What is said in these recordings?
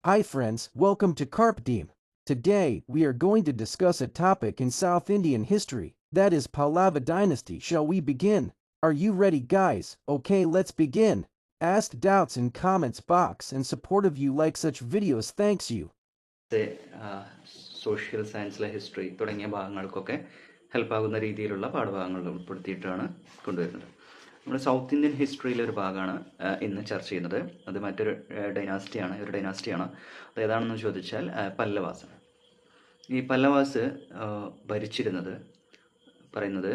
Hi friends, welcome to Carp Diem. Today, we are going to discuss a topic in South Indian history, that is Pallava dynasty. Shall we begin? Are you ready guys? Okay, let's begin. Ask doubts in comments box and support of you like such videos thanks you. Social സയൻസിലെ history തുടങ്ങിയ ഭാഗങ്ങൾക്കൊക്കെ ഹെൽപ്പാകുന്ന രീതിയിലുള്ള പാഠഭാഗങ്ങൾ ഉൾപ്പെടുത്തിയിട്ടാണ് കൊണ്ടുവരുന്നത്. നമ്മുടെ south Indian ഹിസ്റ്ററിയിലെ ഒരു ഭാഗമാണ് ഇന്ന് ചർച്ച ചെയ്യുന്നത്. അത് മറ്റൊരു ഡൈനാസ്റ്റിയാണ്. അത് ഏതാണെന്ന് ചോദിച്ചാൽ പല്ലവാസ്. ഈ പല്ലവാസ് ഭരിച്ചിരുന്നത് പറയുന്നത്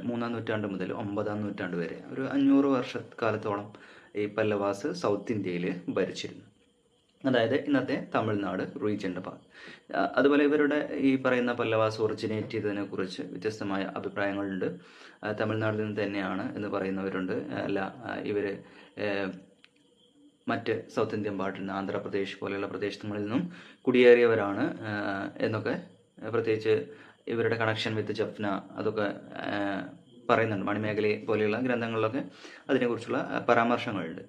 3-ാം നൂറ്റാണ്ട് മുതൽ 9-ാം നൂറ്റാണ്ട് വരെ ഒരു 500 വർഷക്കാലത്തോളം ഈ പല്ലവാസ് സൗത്ത് ഇന്ത്യയിൽ ഭരിച്ചിരുന്നു. അതായത് ഇന്നത്തെ തമിഴ്നാട് റീജിയൻ്റെ ഭാഗം. അതുപോലെ ഇവരുടെ ഈ പറയുന്ന പല്ലവാസ് ഒറിജിനേറ്റ് ചെയ്തതിനെ കുറിച്ച് വ്യത്യസ്തമായ അഭിപ്രായങ്ങളുണ്ട്. തമിഴ്നാട്ടിൽ നിന്ന് തന്നെയാണ് എന്ന് പറയുന്നവരുണ്ട്. അല്ല, ഇവർ മറ്റ് സൗത്ത് ഇന്ത്യൻ പാർട്ടിൽ നിന്ന് ആന്ധ്രാപ്രദേശ് പോലെയുള്ള പ്രദേശങ്ങളിൽ നിന്നും കുടിയേറിയവരാണ് എന്നൊക്കെ, പ്രത്യേകിച്ച് ഇവരുടെ കണക്ഷൻ വിത്ത് ജഫ്ന അതൊക്കെ പറയുന്നുണ്ട്. മണിമേഖല പോലെയുള്ള ഗ്രന്ഥങ്ങളിലൊക്കെ അതിനെക്കുറിച്ചുള്ള പരാമർശങ്ങളുണ്ട്.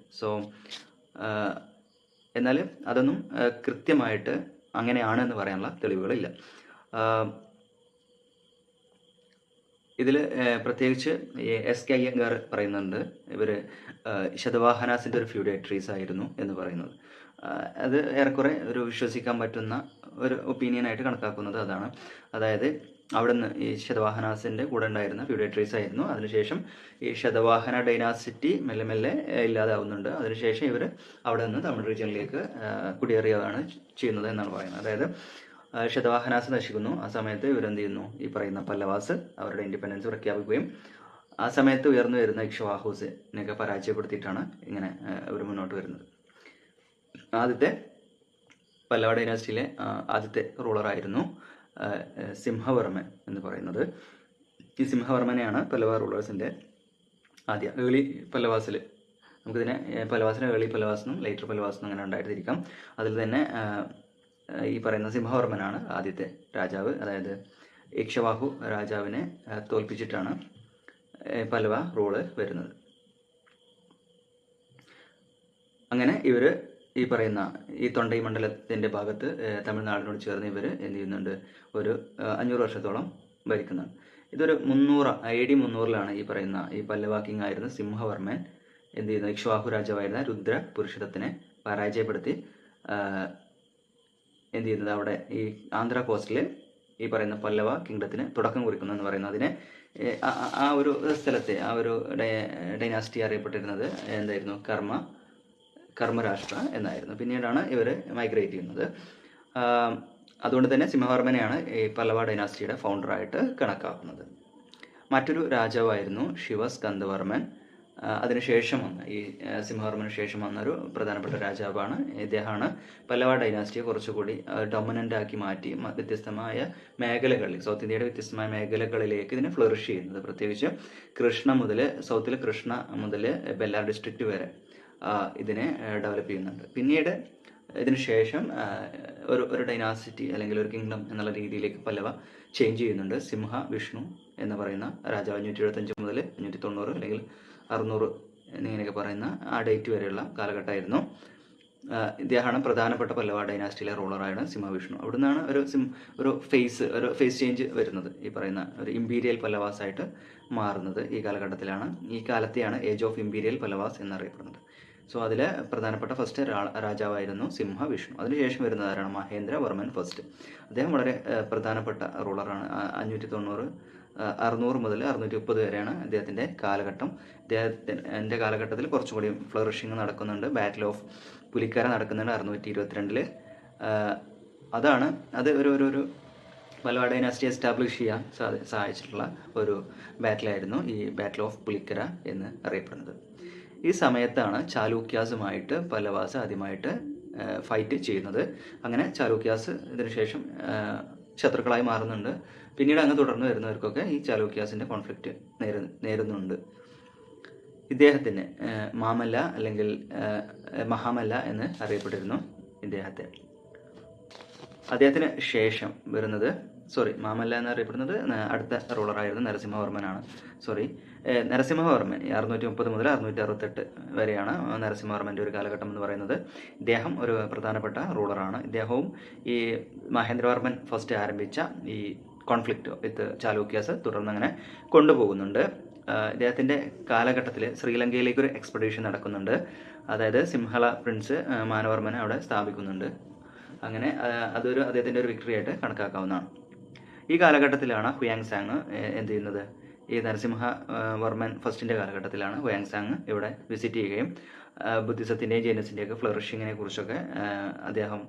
എന്നാൽ അതൊന്നും കൃത്യമായിട്ട് അങ്ങനെയാണ് എന്ന് പറയാനുള്ള തെളിവുകളില്ല. ഇതിൽ പ്രത്യേകിച്ച് എസ് കെ അയ്യങ്കാർ പറയുന്നുണ്ട് ഇവർ ശതവാഹനാസിൻ്റെ ഒരു ഫ്യൂഡേറ്ററീസ് ആയിരുന്നു എന്ന് പറയുന്നത്. അത് ഏറെക്കുറെ ഒരു വിശ്വസിക്കാൻ പറ്റുന്ന ഒരു ഒപ്പീനിയനായിട്ട് കണക്കാക്കുന്നത് അതാണ്. അതായത് അവിടുന്ന് ഈ ശതവാഹനാസിൻ്റെ കൂടെ ഉണ്ടായിരുന്ന ഫ്യൂഡേറ്ററീസ് ആയിരുന്നു. അതിനുശേഷം ഈ ശതവാഹന ഡൈനാസിറ്റി മെല്ലെ മെല്ലെ ഇല്ലാതാവുന്നുണ്ട്. അതിനുശേഷം ഇവർ അവിടെ നിന്ന് തമിഴ് റീജിയനിലേക്ക് കുടിയേറിയതാണ് ചെയ്യുന്നത് എന്നാണ് പറയുന്നത്. അതായത് ശതവാഹനാസ് നശിക്കുന്നു. ആ സമയത്ത് ഇവരെന്ത് ചെയ്യുന്നു, ഈ പറയുന്ന പല്ലവാസ് അവരുടെ ഇൻഡിപെൻഡൻസ് പ്രഖ്യാപിക്കുകയും ആ സമയത്ത് ഉയർന്നു വരുന്ന ഇക്ഷ്വാഹുസിനെയൊക്കെ പരാജയപ്പെടുത്തിയിട്ടാണ് ഇങ്ങനെ ഇവർ മുന്നോട്ട് വരുന്നത്. ആദ്യത്തെ പല്ലവ ഡൈനാസ്റ്റിയിലെ ആദ്യത്തെ റൂളറായിരുന്നു സിംഹവർമ്മൻ എന്ന് പറയുന്നത്. ഈ സിംഹവർമ്മനെയാണ് പല്ലവ റൂളേഴ്സിൻ്റെ ആദ്യ ഏർലി പല്ലവാസിൽ, നമുക്കിതിനെ പല്ലവാസിനെ ഏർലി പല്ലവാസ് എന്നും ലേറ്റർ പല്ലവാസ് എന്നും അങ്ങനെ ഉണ്ടായിരുന്നിരിക്കാം. അതിൽ തന്നെ ഈ പറയുന്ന സിംഹവർമ്മനാണ് ആദ്യത്തെ രാജാവ്. അതായത് ഇക്ഷ്വാഹു രാജാവിനെ തോൽപ്പിച്ചിട്ടാണ് പല്ലവ റൂള് വരുന്നത്. അങ്ങനെ ഇവർ ഈ പറയുന്ന ഈ തൊണ്ടൈ മണ്ഡലത്തിൻ്റെ ഭാഗത്ത് തമിഴ്നാടിനോട് ചേർന്ന് ഇവർ എന്ത് ചെയ്യുന്നുണ്ട്, ഒരു 500 വർഷത്തോളം ഭരിക്കുന്നുണ്ട്. ഇതൊരു 300 AD 300-ലാണ് ഈ പറയുന്ന ഈ പല്ലവ കിങ് ആയിരുന്ന സിംഹവർമ്മൻ എന്ത് ചെയ്യുന്നു, ഇക്ഷ്വാഹു രാജാവായിരുന്ന രുദ്ര പുരുഷദത്തിനെ പരാജയപ്പെടുത്തി എന്ത് ചെയ്യുന്നത്, അവിടെ ഈ ആന്ധ്ര കോസ്റ്റിൽ ഈ പറയുന്ന പല്ലവ കിങ്ഡത്തിന് തുടക്കം കുറിക്കുന്നു എന്ന് പറയുന്നത്. അതിനെ ആ ഒരു സ്ഥലത്തെ ആ ഒരു ഡൈനാസ്റ്റി അറിയപ്പെട്ടിരുന്നത് എന്തായിരുന്നു, കർമ്മരാഷ്ട്ര എന്നായിരുന്നു. പിന്നീടാണ് ഇവർ മൈഗ്രേറ്റ് ചെയ്യുന്നത്. അതുകൊണ്ട് തന്നെ സിംഹവർമ്മനെയാണ് ഈ പല്ലവ ഡൈനാസ്റ്റിയുടെ ഫൗണ്ടറായിട്ട് കണക്കാക്കുന്നത്. മറ്റൊരു രാജാവായിരുന്നു ശിവസ്കന്ദവർമ്മൻ. അതിനുശേഷം വന്ന ഈ സിംഹവർമ്മന് ശേഷം വന്നൊരു പ്രധാനപ്പെട്ട രാജാവാണ് ഇദ്ദേഹമാണ് പല്ലവ ഡൈനാസ്റ്റിയെ കുറച്ചുകൂടി ഡൊമിനൻ്റ് ആക്കി മാറ്റി വ്യത്യസ്തമായ മേഖലകളിൽ, സൗത്ത് ഇന്ത്യയുടെ വ്യത്യസ്തമായ മേഖലകളിലേക്ക് ഇതിനെ ഫ്ലറിഷ് ചെയ്യുന്നത്. പ്രത്യേകിച്ച് സൗത്തിൽ കൃഷ്ണ മുതൽ ബെല്ലാർ ഡിസ്ട്രിക്റ്റ് വരെ ഇതിനെ ഡെവലപ്പ് ചെയ്യുന്നുണ്ട്. പിന്നീട് ഇതിനു ശേഷം ഒരു ഡൈനാസിറ്റി അല്ലെങ്കിൽ ഒരു കിങ്ഡം എന്നുള്ള രീതിയിലേക്ക് പല്ലവ ചേഞ്ച് ചെയ്യുന്നുണ്ട്. സിംഹ വിഷ്ണു എന്ന് പറയുന്ന രാജാവ് 575 മുതൽ 590 അല്ലെങ്കിൽ 600 എന്നിങ്ങനെയൊക്കെ പറയുന്ന ആ ഡേറ്റ് വരെയുള്ള കാലഘട്ടമായിരുന്നു. ഇദ്ദേഹമാണ് പ്രധാനപ്പെട്ട പല്ലവ ഡൈനാസ്റ്റിയിലെ റൂളറാണ് സിംഹവിഷ്ണു. അവിടെ നിന്നാണ് ഒരു ഫേസ് ചേഞ്ച് വരുന്നത്. ഈ പറയുന്ന ഒരു ഇമ്പീരിയൽ പല്ലവാസ് ആയിട്ട് മാറുന്നത് ഈ കാലഘട്ടത്തിലാണ്. ഈ കാലത്തെയാണ് ഏജ് ഓഫ് ഇമ്പീരിയൽ പല്ലവാസ് എന്നറിയപ്പെടുന്നത്. അതിൽ പ്രധാനപ്പെട്ട ഫസ്റ്റ് രാജാവായിരുന്നു സിംഹവിഷ്ണു. അതിനുശേഷം വരുന്നത് ആരാണ്, മഹേന്ദ്രവർമ്മൻ ഫസ്റ്റ്. അദ്ദേഹം വളരെ പ്രധാനപ്പെട്ട റൂളറാണ്. 600 മുതൽ 630 വരെയാണ് അദ്ദേഹത്തിൻ്റെ കാലഘട്ടം. അദ്ദേഹത്തിൻ്റെ കാലഘട്ടത്തിൽ കുറച്ചുകൂടി ഫ്ലറിഷിങ് നടക്കുന്നുണ്ട്. ബാറ്റിൽ ഓഫ് പുലിക്കര നടക്കുന്നുണ്ട് 622. അത് ഒരു പല്ലവ ഡൈനാസ്റ്റി എസ്റ്റാബ്ലിഷ് ചെയ്യാൻ സഹായിച്ചിട്ടുള്ള ഒരു ബാറ്റിലായിരുന്നു ഈ ബാറ്റിൽ ഓഫ് പുലിക്കര എന്ന് അറിയപ്പെടുന്നത്. ഈ സമയത്താണ് ചാലൂക്യാസുമായിട്ട് പല്ലവാസ് ആദ്യമായിട്ട് ഫൈറ്റ് ചെയ്യുന്നത്. അങ്ങനെ ചാലൂക്യാസ് ഇതിനുശേഷം ശത്രുക്കളായി മാറുന്നുണ്ട്. പിന്നീട് അങ്ങ് തുടർന്ന് വരുന്നവർക്കൊക്കെ ഈ ചാലൂക്യാസിൻ്റെ കോൺഫ്ലിക്റ്റ് നേരുന്നുണ്ട്. ഇദ്ദേഹത്തിന് മാമല്ല അല്ലെങ്കിൽ മഹാമല്ല എന്ന് അറിയപ്പെട്ടിരുന്നു അദ്ദേഹത്തിന് ശേഷം വരുന്നത് മാമല്ല എന്നറിയപ്പെടുന്നത് അടുത്ത റൂളറായിരുന്നു നരസിംഹവർമ്മനാണ്. നരസിംഹവർമ്മൻ 630 മുതൽ 668 വരെയാണ് നരസിംഹവർമ്മൻ്റെ ഒരു കാലഘട്ടം എന്ന് പറയുന്നത്. ഇദ്ദേഹം ഒരു പ്രധാനപ്പെട്ട റൂളറാണ്. ഇദ്ദേഹവും ഈ മഹേന്ദ്രവർമ്മൻ ഫസ്റ്റ് ആരംഭിച്ച ഈ കോൺഫ്ലിക്റ്റ് വിത്ത് ചാലൂക്യാസ് തുടർന്ന് അങ്ങനെ കൊണ്ടുപോകുന്നുണ്ട്. ഇദ്ദേഹത്തിൻ്റെ കാലഘട്ടത്തിൽ ശ്രീലങ്കയിലേക്ക് ഒരു എക്സ്പെഡീഷൻ നടക്കുന്നുണ്ട്. അതായത് സിംഹള പ്രിൻസ് മാനവർമ്മനെ അവിടെ സ്ഥാപിക്കുന്നുണ്ട്. അങ്ങനെ അതൊരു അദ്ദേഹത്തിൻ്റെ ഒരു വിക്ടറി ആയിട്ട് കണക്കാക്കാവുന്നതാണ്. ഈ കാലഘട്ടത്തിലാണ് ഹുയാങ് സാങ് എന്ത് ചെയ്യുന്നത്, ഈ നരസിംഹവർമ്മൻ ഫസ്റ്റിൻ്റെ കാലഘട്ടത്തിലാണ് ഹുയാങ് സാങ് ഇവിടെ വിസിറ്റ് ചെയ്യുകയും ബുദ്ധിസത്തിൻ്റെയും ജൈനസിൻ്റെയൊക്കെ ഫ്ലറിഷിങ്ങിനെ കുറിച്ചൊക്കെ അദ്ദേഹം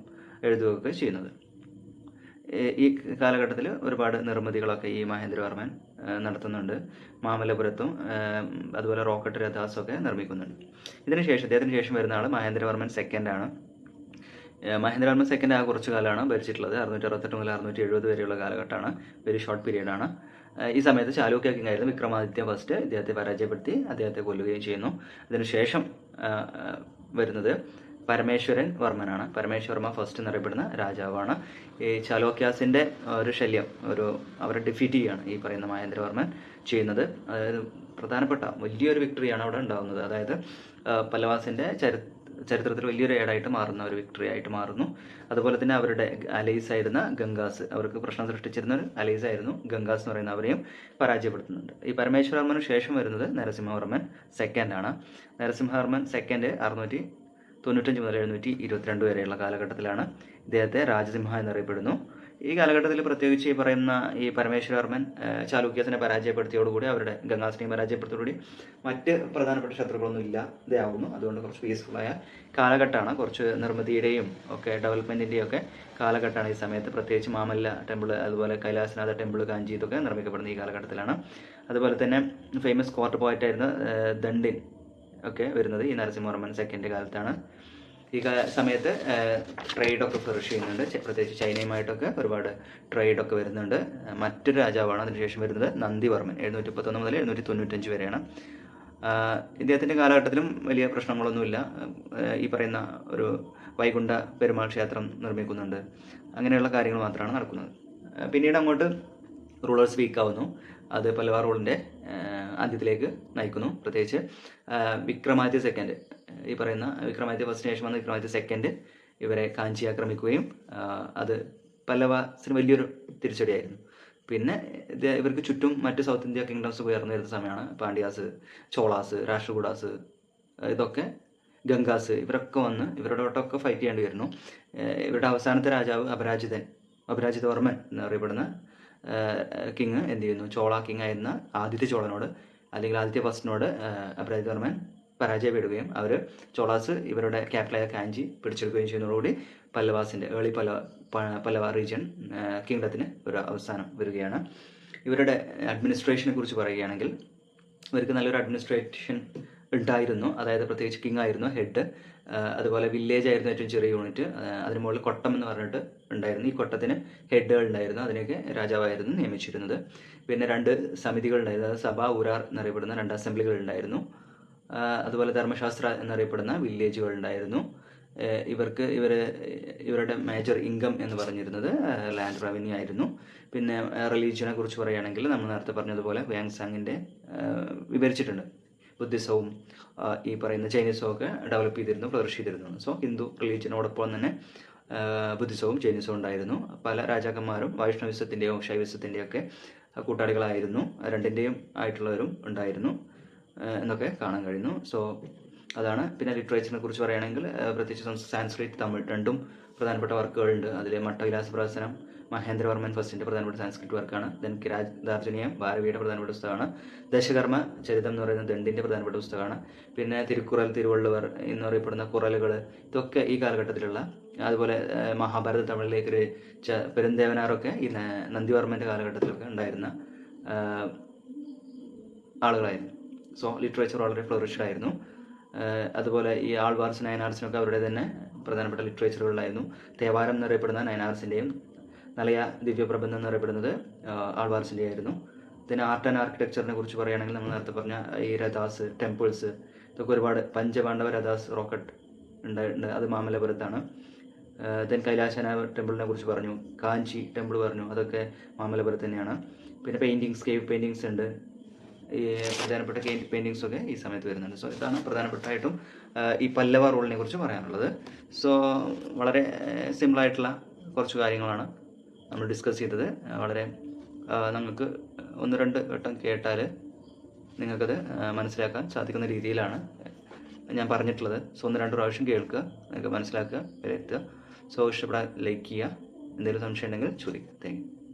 എഴുതുകയൊക്കെ ചെയ്യുന്നത്. ഈ കാലഘട്ടത്തിൽ ഒരുപാട് നിർമ്മിതികളൊക്കെ ഈ മഹേന്ദ്രവർമ്മൻ നടത്തുന്നുണ്ട്. മാമല്ലപുരത്തും അതുപോലെ റോക്കറ്റ് രഥാസൊക്കെ നിർമ്മിക്കുന്നുണ്ട്. അദ്ദേഹത്തിന് ശേഷം വരുന്ന ആൾ മഹേന്ദ്രവർമ്മൻ സെക്കൻഡാണ്. മഹേന്ദ്രവർമ്മൻ സെക്കൻഡ് കുറച്ച് കാലമാണ് ഭരിച്ചിട്ടുള്ളത്. 668 മുതൽ 670 വരെയുള്ള കാലഘട്ടമാണ്. വെരി ഷോർട്ട് പീരീഡാണ്. ഈ സമയത്ത് ചാലൂക്യ കിങ് ആയിരുന്നു വിക്രമാദിത്യ ഫസ്റ്റ് ഇദ്ദേഹത്തെ പരാജയപ്പെടുത്തി അദ്ദേഹത്തെ കൊല്ലുകയും ചെയ്യുന്നു. അതിനുശേഷം വരുന്നത് പരമേശ്വരൻ വർമ്മനാണ്. പരമേശ്വർമ്മ ഫസ്റ്റ് എന്നറിയപ്പെടുന്ന രാജാവാണ്. ഈ ചാലൂക്യാസിൻ്റെ ഒരു ശല്യം അവരെ ഡിഫീറ്റ് ചെയ്യുകയാണ് ഈ പറയുന്ന മഹേന്ദ്രവർമ്മൻ ചെയ്യുന്നത്. അതായത് പ്രധാനപ്പെട്ട വലിയൊരു വിക്ടറിയാണ് അവിടെ ഉണ്ടാകുന്നത്. അതായത് പല്ലവാസിൻ്റെ ചരിത്രത്തിൽ വലിയൊരു ഏടായിട്ട് മാറുന്ന ഒരു വിക്ടറി ആയിട്ട് മാറുന്നു. അതുപോലെ തന്നെ അവരുടെ അലൈസ് ആയിരുന്ന ഗംഗാസ്, അവർക്ക് പ്രശ്നം സൃഷ്ടിച്ചിരുന്ന ഒരു അലൈസ് ആയിരുന്നു ഗംഗാസ് എന്ന് പറയുന്ന അവരെയും പരാജയപ്പെടുത്തുന്നുണ്ട്. ഈ പരമേശ്വരവർമ്മന് ശേഷം വരുന്നത് നരസിംഹവർമ്മൻ സെക്കൻഡാണ്. നരസിംഹവർമ്മൻ സെക്കൻഡ് 695 മുതൽ 722 വരെയുള്ള കാലഘട്ടത്തിലാണ്. ഇദ്ദേഹത്തെ രാജസിംഹ എന്നറിയപ്പെടുന്നു. ഈ കാലഘട്ടത്തിൽ പ്രത്യേകിച്ച് ഈ പരമേശ്വരവർമ്മൻ ചാലൂക്യാസിനെ പരാജയപ്പെടുത്തിയോടുകൂടി, അവരുടെ ഗംഗാസിനെയും പരാജയപ്പെടുത്തിയോടുകൂടി മറ്റ് പ്രധാനപ്പെട്ട ശത്രുക്കളൊന്നും ഇല്ലാതെയാവുന്നു. അതുകൊണ്ട് കുറച്ച് പീസ്ഫുള്ളായ കാലഘട്ടമാണ്. കുറച്ച് നിർമ്മിതിയുടെയും ഒക്കെ ഡെവലപ്മെൻറ്റിൻ്റെയും ഒക്കെ കാലഘട്ടമാണ് ഈ സമയത്ത്. പ്രത്യേകിച്ച് മാമല്ല ടെമ്പിൾ, അതുപോലെ കൈലാസനാഥ ടെമ്പിൾ, കാഞ്ചി, ഇതൊക്കെ നിർമ്മിക്കപ്പെടുന്ന ഈ കാലഘട്ടത്തിലാണ്. അതുപോലെ തന്നെ ഫേമസ് കോർട്ട് പോയിട്ടായിരുന്ന ദണ്ഡിൻ ഒക്കെ വരുന്നത് ഈ നരസിംഹവർമ്മൻ സെക്കൻഡ് കാലത്താണ്. ഈ സമയത്ത് ട്രേഡൊക്കെ ഫ്ലറിഷ് ചെയ്യുന്നുണ്ട്. പ്രത്യേകിച്ച് ചൈനയുമായിട്ടൊക്കെ ഒരുപാട് ട്രേഡൊക്കെ വരുന്നുണ്ട്. മറ്റൊരു രാജാവാണ് അതിനുശേഷം വരുന്നത് നന്ദിവർമ്മൻ. 731 മുതൽ 795 വരെയാണ്. ഇദ്ദേഹത്തിൻ്റെ കാലഘട്ടത്തിലും വലിയ പ്രശ്നങ്ങളൊന്നുമില്ല. ഈ പറയുന്ന ഒരു വൈകുണ്ഠ പെരുമാൾ ക്ഷേത്രം നിർമ്മിക്കുന്നുണ്ട്. അങ്ങനെയുള്ള കാര്യങ്ങൾ മാത്രമാണ് നടക്കുന്നത്. പിന്നീട് അങ്ങോട്ട് റൂളേഴ്സ് വീക്കാവുന്നു. അത് പല്ലവ റൂളിൻ്റെ അന്ത്യത്തിലേക്ക് നയിക്കുന്നു. പ്രത്യേകിച്ച് വിക്രമാദിത്യ സെക്കൻഡ്, ഈ പറയുന്ന വിക്രമാദിത്യ ഫസ്റ്റിന് ശേഷം വന്ന വിക്രമാദിത്യ സെക്കൻഡ് ഇവരെ കാഞ്ചി ആക്രമിക്കുകയും അത് പല്ലവസിന് വലിയൊരു തിരിച്ചടിയായിരുന്നു. പിന്നെ ഇവർക്ക് ചുറ്റും മറ്റ് സൗത്ത് ഇന്ത്യ കിങ്ഡംസ് ഉയർന്നു വരുന്ന സമയമാണ്. പാണ്ഡ്യാസ്, ചോളാസ്, രാഷ്ട്രകൂടാസ്, ഇതൊക്കെ ഗംഗാസ്, ഇവരൊക്കെ വന്ന് ഇവരോടൊക്കെ ഫൈറ്റ് ചെയ്യേണ്ടി വരുന്നു. ഇവരുടെ അവസാനത്തെ രാജാവ് അപരാജിതവർമ്മൻ എന്നറിയപ്പെടുന്ന കിങ് എന്ത് ചെയ്യുന്നു, ചോള കിങ് ആയിരുന്ന ആദിത്യ ചോളനോട് അല്ലെങ്കിൽ ആദിത്യ ഫസ്റ്റിനോട് അപരാജിതവർമ്മൻ പരാജയപ്പെടുകയും അവർ ചോളാസ് ഇവരുടെ ക്യാപിറ്റലായ കാഞ്ചി പിടിച്ചെടുക്കുകയും ചെയ്യുന്നതോടുകൂടി പല്ലവാസിൻ്റെ പല്ലവ റീജിയൻ കിങ്ഡത്തിന് ഒരു അവസാനം വരികയാണ്. ഇവരുടെ അഡ്മിനിസ്ട്രേഷനെ കുറിച്ച് പറയുകയാണെങ്കിൽ ഇവർക്ക് നല്ലൊരു അഡ്മിനിസ്ട്രേഷൻ ഉണ്ടായിരുന്നു. അതായത് പ്രത്യേകിച്ച് കിങ് ആയിരുന്നു ഹെഡ്. അതുപോലെ വില്ലേജ് ആയിരുന്നു ഏറ്റവും ചെറിയ യൂണിറ്റ്. അതിന് മുകളിൽ കൊട്ടം എന്ന് പറഞ്ഞിട്ട് ഉണ്ടായിരുന്നു. ഈ കൊട്ടത്തിന് ഹെഡുകൾ ഉണ്ടായിരുന്നു. അതിനൊക്കെ രാജാവായിരുന്നു നിയമിച്ചിരുന്നത്. പിന്നെ 2 സമിതികൾ ഉണ്ടായിരുന്നു. അതായത് സഭ, ഊരാർ എന്നറിയപ്പെടുന്ന 2 അസംബ്ലികൾ ഉണ്ടായിരുന്നു. അതുപോലെ ധർമ്മശാസ്ത്ര എന്നറിയപ്പെടുന്ന വില്ലേജുകൾ ഉണ്ടായിരുന്നു. ഇവരുടെ മേജർ ഇൻകം എന്ന് പറഞ്ഞിരുന്നത് ലാൻഡ് റവന്യൂ ആയിരുന്നു. പിന്നെ റിലീജിയനെ കുറിച്ച് പറയുകയാണെങ്കിൽ നമ്മൾ നേരത്തെ പറഞ്ഞതുപോലെ ഹുയാങ് സാങ്ങിൻ്റെ വിവരിച്ചിട്ടുണ്ട്. ബുദ്ധിസവും ഈ പറയുന്ന ചൈനീസും ഒക്കെ ഡെവലപ്പ് ചെയ്തിരുന്നു, ഫ്ലറിഷ് ചെയ്തിരുന്നു. സോ ഹിന്ദു റിലീജിയനോടൊപ്പം തന്നെ ബുദ്ധിസവും ചൈനീസും ഉണ്ടായിരുന്നു. പല രാജാക്കന്മാരും വൈഷ്ണവിസത്തിൻ്റെയോ ശൈവിസത്തിൻ്റെയോ ഒക്കെ കൂട്ടാളികളായിരുന്നു. രണ്ടിൻ്റെയും ആയിട്ടുള്ളവരും ഉണ്ടായിരുന്നു എന്നൊക്കെ കാണാൻ കഴിയുന്നു. സോ അതാണ്. പിന്നെ ലിറ്ററേച്ചറിനെ കുറിച്ച് പറയുകയാണെങ്കിൽ പ്രത്യേകിച്ച് സാൻസ്ക്രിറ്റ്, തമിഴ് രണ്ടും പ്രധാനപ്പെട്ട വർക്കുകളുണ്ട്. അതിൽ മട്ടവിലാസ പ്രഹസനം മഹേന്ദ്രവർമ്മൻ ഫസ്റ്റിൻ്റെ പ്രധാനപ്പെട്ട സാൻസ്ക്രിറ്റ് വർക്കാണ്. ദെൻ കിരാതാർജുനീയം ഭാരവിയുടെ പ്രധാനപ്പെട്ട പുസ്തകമാണ്. ദശകർമ്മ ചരിതം എന്ന് പറയുന്ന ദണ്ഡിൻ്റെ പ്രധാനപ്പെട്ട പുസ്തകമാണ്. പിന്നെ തിരുക്കുറൽ, തിരുവള്ളുവർ എന്നറിയപ്പെടുന്ന കുറലുകൾ, ഇതൊക്കെ ഈ കാലഘട്ടത്തിലുള്ള. അതുപോലെ മഹാഭാരത തമിഴിലേക്ക് രചിച്ച പെരുന്തേവനാറൊക്കെ ഈ നന്ദിവർമ്മൻ്റെ കാലഘട്ടത്തിലൊക്കെ ഉണ്ടായിരുന്ന ആളുകളായിരുന്നു. സോ ലിറ്ററേച്ചർ വളരെ ഫ്ലറിഷ്ഡ് ആയിരുന്നു. അതുപോലെ ഈ ആൾവാർസ്, നയനാർസിനൊക്കെ അവരുടെ തന്നെ പ്രധാനപ്പെട്ട ലിറ്ററേച്ചറുകളായിരുന്നു. തേവാരം എന്നറിയപ്പെടുന്ന നയനാർസിൻ്റെയും നലയ ദിവ്യപ്രബന്ധം എന്നറിയപ്പെടുന്നത് ആൾവാർസിൻ്റെ ആയിരുന്നു. പിന്നെ ആർട്ട് ആൻഡ് ആർക്കിടെക്ചറിനെ കുറിച്ച് പറയുകയാണെങ്കിൽ നമ്മൾ നേരത്തെ പറഞ്ഞ ഈ രഥാസ്, ടെമ്പിൾസ്, ഇതൊക്കെ ഒരുപാട് പഞ്ചപാണ്ഡവ രഥാസ് റോക്കറ്റ് ഉണ്ടായിട്ടുണ്ട്. അത് മാമല്ലപുരത്താണ്. ദെൻ കൈലാസന ടെമ്പിളിനെ കുറിച്ച് പറഞ്ഞു, കാഞ്ചി ടെമ്പിൾ പറഞ്ഞു, അതൊക്കെ മാമല്ലപുരത്ത് തന്നെയാണ്. പിന്നെ പെയിൻറ്റിങ്സ്, കേവ് പെയിൻറ്റിങ്സ് ഉണ്ട്, ഈ പ്രധാനപ്പെട്ട കേവ് പെയിൻറ്റിങ്സൊക്കെ ഈ സമയത്ത് വരുന്നുണ്ട്. സോ ഇതാണ് പ്രധാനപ്പെട്ടായിട്ടും ഈ പല്ലവ റൂളിനെ കുറിച്ച് പറയാനുള്ളത്. സോ വളരെ സിമ്പിളായിട്ടുള്ള കുറച്ച് കാര്യങ്ങളാണ് നമ്മൾ ഡിസ്കസ് ചെയ്തത്. വളരെ നിങ്ങൾക്ക് 1-2 വട്ടം കേട്ടാൽ നിങ്ങൾക്കത് മനസ്സിലാക്കാൻ സാധിക്കുന്ന രീതിയിലാണ് ഞാൻ പറഞ്ഞിട്ടുള്ളത്. സോ 1-2 പ്രാവശ്യം കേൾക്കുക, നിങ്ങൾക്ക് മനസ്സിലാക്കുക, വിലയിരുത്തുക. സോ ഇഷ്ടപ്പെടാൻ ലൈക്ക് ചെയ്യുക, എന്തെങ്കിലും സംശയം ഉണ്ടെങ്കിൽ ചോദിക്കുക. Thank you.